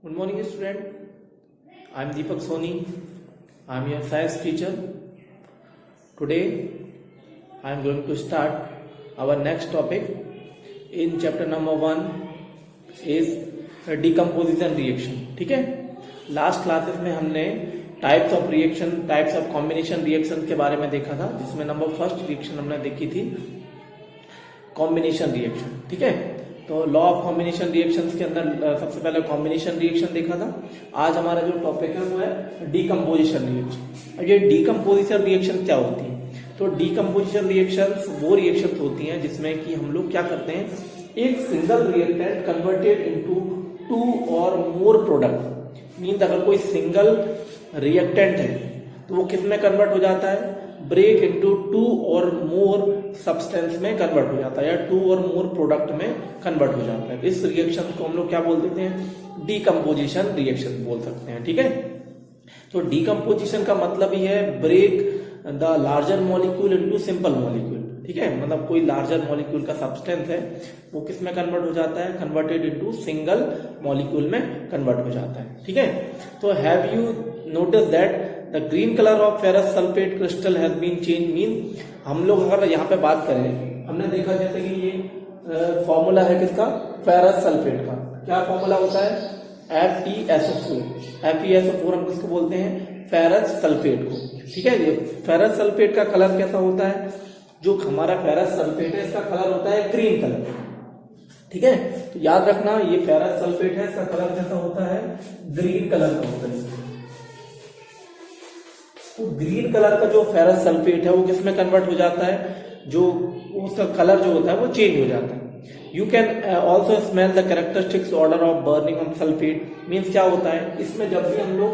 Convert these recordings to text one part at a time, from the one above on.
Good morning, student. I am Deepak Soni. I am your science teacher. Today, I am going to start our next topic in chapter number 1 is decomposition reaction. ठीक है, last classes में हमने types of reaction, types of combination reaction के बारे में देखा था, जिसमें नंबर फर्स्ट रिएक्शन हमने देखी थी कॉम्बिनेशन रिएक्शन. ठीक है, तो लॉ ऑफ कॉम्बिनेशन रिएक्शंस के अंदर सबसे पहले कॉम्बिनेशन रिएक्शन देखा था. आज हमारा जो टॉपिक है वो है डीकम्पोजिशन रिएक्शन. अब ये डीकम्पोजिशन रिएक्शन क्या होती है? तो डीकम्पोजिशन रिएक्शंस वो रिएक्शंस होती हैं जिसमें कि हम लोग क्या करते हैं, एक single reactant converted into two और मोर प्रोडक्ट. मीन्स अगर कोई सिंगल रिएक्टेंट है तो वो किस में कन्वर्ट हो जाता है, ब्रेक इनटू टू और मोर सब्सटेंस में कन्वर्ट हो जाता है, या टू और मोर प्रोडक्ट में कन्वर्ट हो जाता है. इस रिएक्शन को हम लोग क्या बोल देते हैं, डीकम्पोजिशन रिएक्शन बोल सकते हैं. ठीक है, तो डीकम्पोजिशन का मतलब ही है break the larger molecule into simple molecule. ठीक है, मतलब कोई लार्जर मॉलिक्यूल का सब्सटेंस है वो किस में कन्वर्ट हो जाता है, कन्वर्टेड इनटू सिंगल मॉलिक्यूल में कन्वर्ट हो जाता है. ठीक है, तो have you notice that the green colour of ferrous sulphate crystal has been change. Mean हम लोग अगर यहाँ पे बात करें, हमने देखा जैसे कि ये फॉर्मूला है किसका, फेरस सल्फेट का. क्या फॉर्मूला होता है, FeSO4. FeSO4 हम किसको बोलते हैं, फेरस सल्फेट को. ठीक है, ये फेरस सल्फेट का कलर कैसा होता है, जो हमारा फेरस सल्फेट है इसका कलर होता है ग्रीन कलर. ठीक है, तो याद रखना ये फेरस सल्फेट है, इसका कलर कैसा होता है, ग्रीन कलर का होता है. तो ग्रीन कलर का जो फेरस सल्फेट है वो किसमें कन्वर्ट हो जाता है, जो उसका कलर जो होता है वो चेंज हो जाता है. You can also smell the characteristics order of burning of sulphate. Means क्या होता है, इसमें जब भी हम लोग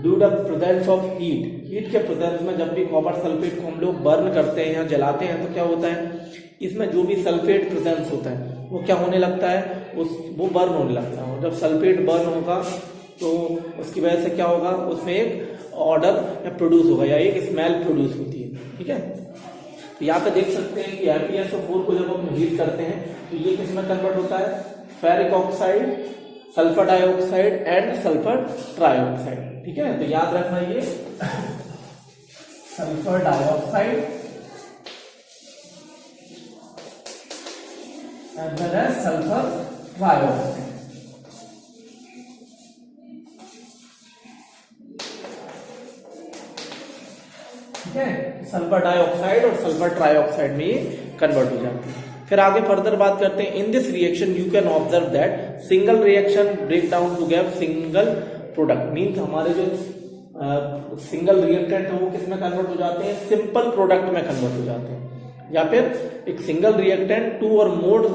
due the presence of heat के प्रेजेंस में जब भी कॉपर सल्फेट को हम लोग बर्न करते हैं या जलाते हैं तो क्या होता है, इसमें जो भी सल्फेट प्रेजेंस होता है वो क्या होने लगता है, वो बर्न होने लगता है. और जब सल्फेट बर्न होगा तो उसकी वजह से क्या होगा, उसमें एक ऑर्डर प्रोड्यूस होगा या एक स्मेल प्रोड्यूस होती है. ठीक है, तो यहाँ पे देख सकते हैं कि FeSO4 को जब हम हीट करते हैं तो ये किसमें कन्वर्ट होता है, ferric oxide, sulphur dioxide and sulphur trioxide. ठीक है, तो याद रखना ये sulphur dioxide as well as sulphur trioxide. ठीक है, सल्फर डाइऑक्साइड और सल्फर ट्राइऑक्साइड में ये कन्वर्ट हो जाती है. फिर आगे फर्दर बात करते हैं. In this reaction you can observe that single reaction break down to give single product. Means हमारे जो सिंगल रिएक्टेंट है वो किसमें कन्वर्ट हो जाते हैं, सिंपल प्रोडक्ट में कन्वर्ट हो जाते हैं, या फिर एक सिंगल रिएक्टेंट टू और मोर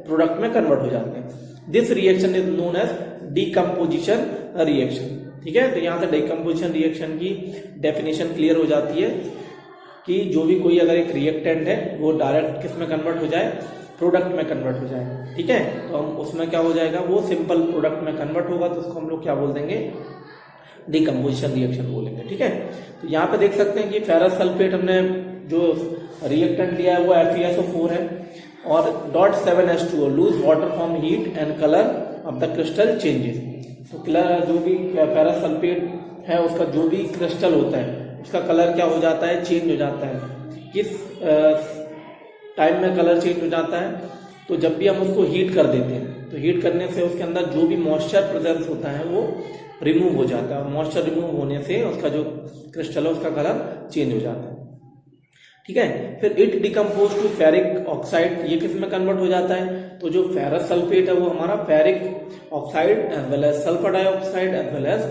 प्रोडक्ट में कन्वर्ट हो जाते हैं. This reaction is known as decomposition reaction. ठीक है, तो यहां से डीकम्पोजिशन रिएक्शन की डेफिनेशन क्लियर हो जाती है कि जो भी कोई अगर एक रिएक्टेंट है वो डायरेक्ट किस में कन्वर्ट हो जाए, प्रोडक्ट में कन्वर्ट हो जाए. ठीक है, तो हम उसमें क्या हो जाएगा, वो सिंपल प्रोडक्ट में कन्वर्ट होगा तो उसको हम लोग क्या बोल देंगे, डीकम्पोजिशन रिएक्शन बोलेंगे. ठीक है, तो यहाँ पे देख सकते हैं कि फेरस सल्फेट हमने जो रिएक्टेंट लिया है वो FeSO4 है और .7H2O loose water from heat and colour of the crystal changes. तो कलर जो भी फेरस सल्फेट है उसका जो भी क्रिस्टल होता है उसका कलर क्या हो जाता है, चेंज हो जाता है. किस टाइम में कलर चेंज हो जाता है, तो जब भी हम उसको हीट कर देते हैं तो हीट करने से उसके अंदर जो भी मॉइस्चर प्रेजेंस होता है वो रिमूव हो जाता है. मॉइस्चर रिमूव होने से उसका जो क्रिस्टल है उसका कलर चेंज हो जाता है. ठीक है, फिर it decompose to ferric oxide. ये किस में कन्वर्ट हो जाता है, तो जो फेरस सल्फेट है वो हमारा ferric oxide as well as sulphur dioxide as well as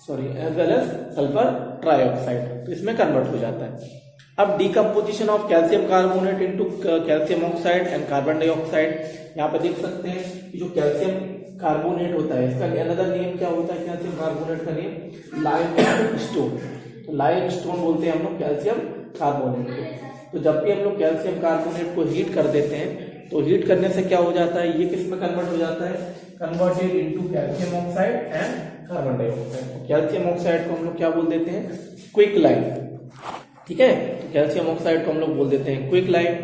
as well as sulphur trioxide, तो इसमें कन्वर्ट हो जाता है. अब decomposition of calcium carbonate into calcium oxide and carbon dioxide. यहाँ पे देख सकते हैं कि जो कैल्शियम कार्बोनेट होता है इसका अनदर नेम क्या होता है, कैल्शियम कार्बोनेट का नेम लाइम स्टोन. तो लाइम स्टोन बोलते हैं हम लोग कैल्शियम कार्बोनेट को. तो जब भी हम लोग कैल्शियम कार्बोनेट को हीट कर देते हैं तो हीट करने से क्या हो जाता है, ये किस में कन्वर्ट हो जाता है, converted into calcium oxide and carbon dioxide. Calcium oxide को हम लोग क्या बोल देते हैं, क्विक लाइम. ठीक है, तो कैल्शियम ऑक्साइड को हम लोग बोल देते हैं क्विक लाइम.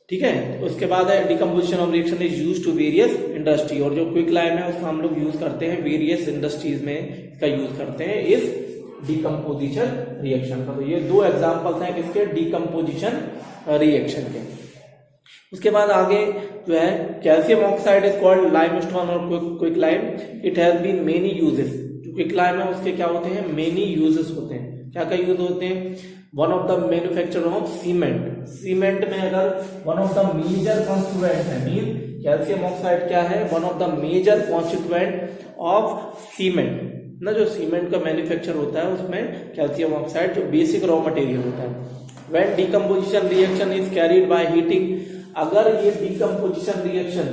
ठीक है। उसके बाद है decomposition of reaction is use to various industry, और जो क्विक लाइम है उसका हम लोग यूज करते हैं वेरियस इंडस्ट्रीज में, इसका यूज करते हैं इस डिकम्पोजिशन रिएक्शन का। तो ये दो एग्जांपल्स हैं किसके, डिकम्पोजिशन रिएक्शन के। उसके बाद आगे जो है calcium oxide is called limestone और quick lime, it has been many uses. जो क्विक लाइम है उसके क्या होते हैं, मेनी यूजेस होते हैं। क्या क्या यूज होते हैं, one of the manufacture of cement, cement में अगर वन ऑफ द मेजर कॉन्स्टिट्यूएंट है, मीन कैल्शियम ऑक्साइड क्या है, one of the major constituent of cement ना, जो सीमेंट का मैन्युफैक्चर होता है उसमें कैल्शियम ऑक्साइड जो बेसिक रॉ मटेरियल होता है। When decomposition reaction is carried by heating, अगर ये डिकम्पोजिशन रिएक्शन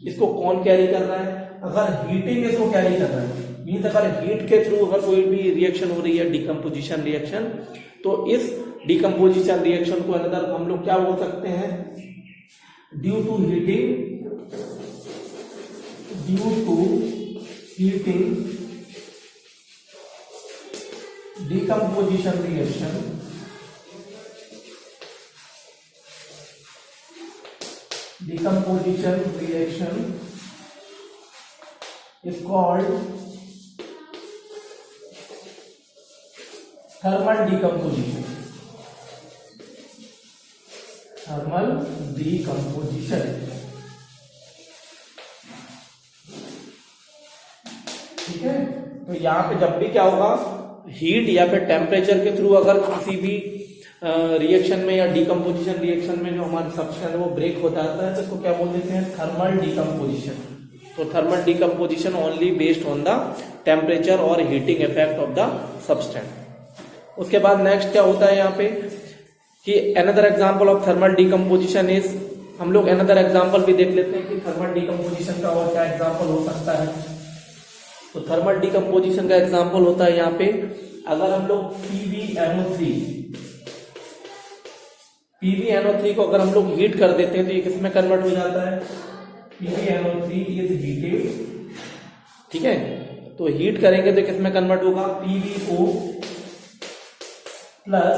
इसको कौन कैरी कर रहा है, अगर हीटिंग इसको कैरी कर रहा है, मीन्स अगर हीट के थ्रू अगर कोई भी रिएक्शन हो रही है डिकम्पोजिशन रिएक्शन, तो इस डिकम्पोजिशन रिएक्शन को अंदर हम लोग क्या बोल सकते हैं, due to heating decomposition reaction is called thermal decomposition. ठीक है। तो यहाँ पे जब भी क्या होगा, हीट या फिर टेम्परेचर के थ्रू अगर किसी भी रिएक्शन में या डिकम्पोजिशन रिएक्शन में जो हमारा सब्सटेंस है वो ब्रेक हो जाता है तो इसको क्या बोल देते हैं, थर्मल डिकम्पोजिशन। तो thermal decomposition only based on the temperature और heating effect of the substance. उसके बाद नेक्स्ट क्या होता है यहाँ पे कि another example of thermal decomposition is, हम लोग अनदर एग्जांपल भी देख लेते हैं कि थर्मल डिकम्पोजिशन का और क्या एग्जांपल हो सकता है। तो थर्मल डिकम्पोजिशन का एग्जांपल होता है यहाँ पे, अगर हम लोग PbNO3 को अगर हम लोग हीट कर देते हैं तो ये किसमें कन्वर्ट हो जाता है, PbNO3 इज हीटेड। ठीक है, तो हीट करेंगे तो किसमें कन्वर्ट होगा, PbO plus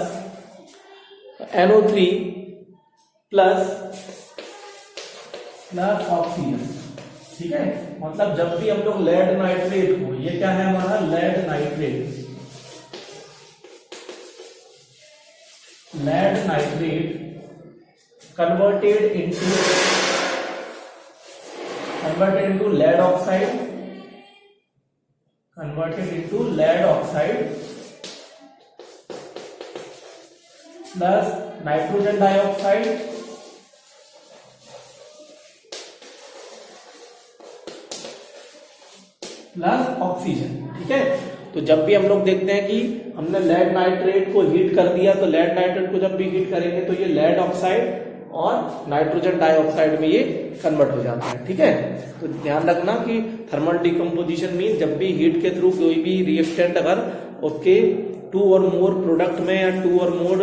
NO3 plus oxygen. ठीक है, मतलब जब भी हम लोग लेड नाइट्रेट को, ये क्या है हमारा lead nitrate converted into lead oxide plus nitrogen dioxide plus oxygen. ठीक है, तो जब भी हम लोग देखते हैं कि हमने लेड नाइट्रेट को हीट कर दिया, तो लेड नाइट्रेट को जब भी हीट करेंगे तो ये लेड ऑक्साइड और नाइट्रोजन डाइऑक्साइड में ये कन्वर्ट हो जाता है। ठीक है, तो ध्यान रखना कि थर्मल डिकम्पोजिशन मीन जब भी हीट के थ्रू कोई भी रिएक्टेंट अगर उसके 2 और मोर प्रोडक्ट में या 2 और मोर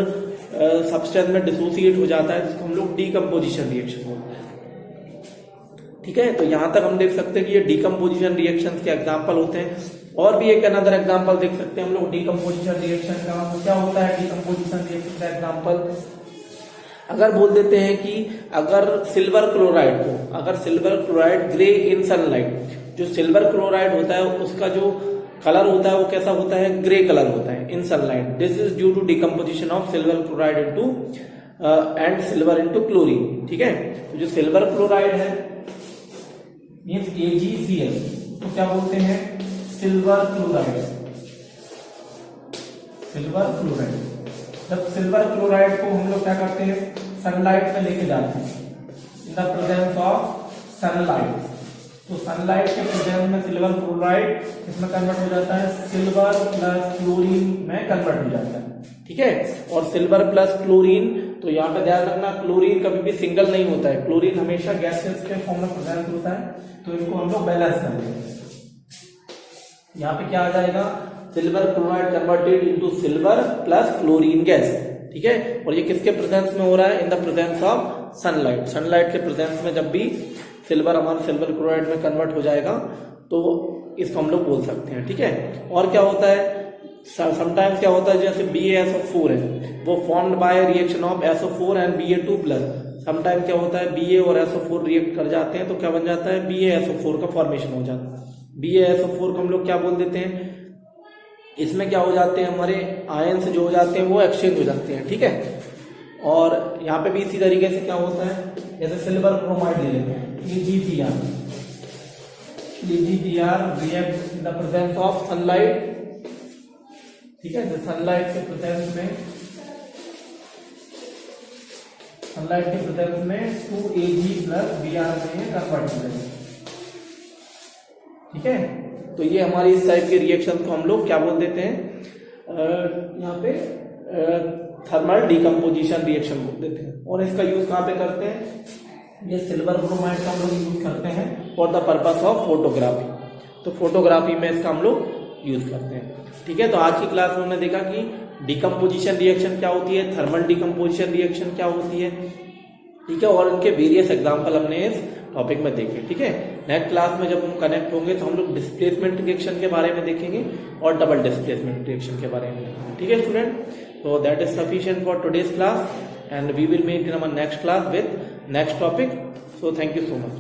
सब्सटेंस में डिसोसिएट हो जाता है, जिसको हम लोग डिकम्पोजिशन रिएक्शन बोलते हैं। ठीक है, तो यहां तक हम देख सकते हैं कि ये डिकम्पोजिशन रिएक्शन के एग्जाम्पल होते हैं। और भी एक अनदर एग्जाम्पल देख सकते हैं हम लोग डिकम्पोजिशन रिएक्शन का। क्या होता है डिकम्पोजिशन रिएक्शन का एग्जाम्पल, अगर बोल देते हैं कि अगर सिल्वर क्लोराइड ग्रे इन सनलाइट, जो सिल्वर क्लोराइड होता है उसका जो कलर होता है वो कैसा होता है, ग्रे कलर होता है in sunlight. This is due to decomposition of silver chloride into and silver into chlorine. ठीक है, तो जो सिल्वर क्लोराइड है मींस AgCl, तो क्या बोलते हैं सिल्वर क्लोराइड। जब सिल्वर क्लोराइड को हम लोग क्या करते हैं, सनलाइट में लेके जाते हैं in the presence of sunlight, तो सनलाइट के प्रेजेंस में सिल्वर क्लोराइड किसमें कन्वर्ट हो जाता है, सिल्वर प्लस क्लोरीन में कन्वर्ट हो जाता है। ठीक है, और सिल्वर प्लस क्लोरीन, तो यहाँ पे ध्यान रखना क्लोरीन कभी भी सिंगल नहीं होता है, क्लोरीन हमेशा गैसेस के फॉर्म में प्रेजेंट होता है, तो इनको हम लोग बैलेंस कर देंगे। यहाँ पे क्या आ जाएगा, silver chloride converted into silver plus chlorine gas. ठीक है, और ये किसके प्रेजेंस में हो रहा है, in the presence of sunlight के प्रेजेंस में जब भी सिल्वर हमारा सिल्वर क्लोराइड में कन्वर्ट हो जाएगा तो इसको हम लोग बोल सकते हैं। ठीक है, और क्या होता है, समटाइम्स क्या होता है जैसे BaSO4 है वो formed by reaction of SO4 and Ba2 plus, sometime क्या होता है Ba और SO4 रिएक्ट कर जाते हैं तो क्या बन जाता है BaSO4 का फॉर्मेशन हो जाता है। BaSO4 को हम लोग क्या बोल देते हैं, इसमें क्या हो जाते हैं हमारे आयंस जो हो जाते हैं वो एक्सचेंज हो जाते हैं, ठीक है। और यहाँ पे भी इसी तरीके से क्या होता है, जैसे सिल्वर ब्रोमाइड ले लेते हैं EgPr react in the presence of sunlight, ठीक है। सनलाइट के प्रेजेंस में 2Ag प्लस Br में कन्वर्ट हो जाएगा, ठीक है। तो ये हमारी इस टाइप के रिएक्शन को हम लोग क्या बोल देते हैं, यहाँ पे थर्मल डिकम्पोजिशन रिएक्शन बोल देते हैं। और इसका यूज कहाँ पे करते हैं, ये सिल्वर ब्रोमाइड का हम लोग यूज करते हैं for the purpose of photography, तो फोटोग्राफी में इसका हम लोग यूज करते हैं, ठीक है। तो आज की क्लास में हमने देखा कि डिकम्पोजिशन रिएक्शन क्या होती है, थर्मल डिकम्पोजिशन रिएक्शन क्या होती है, ठीक है। और इनके वेरियस एग्जाम्पल हमने इस टॉपिक में देखे, ठीक है। नेक्स्ट क्लास में जब हम कनेक्ट होंगे तो हम लोग डिस्प्लेसमेंट रिएक्शन के बारे में देखेंगे और डबल डिस्प्लेसमेंट रिएक्शन के बारे में देखेंगे, ठीक है student. So that is sufficient for today's class and we will meet in our next class with next topic. So thank you so much.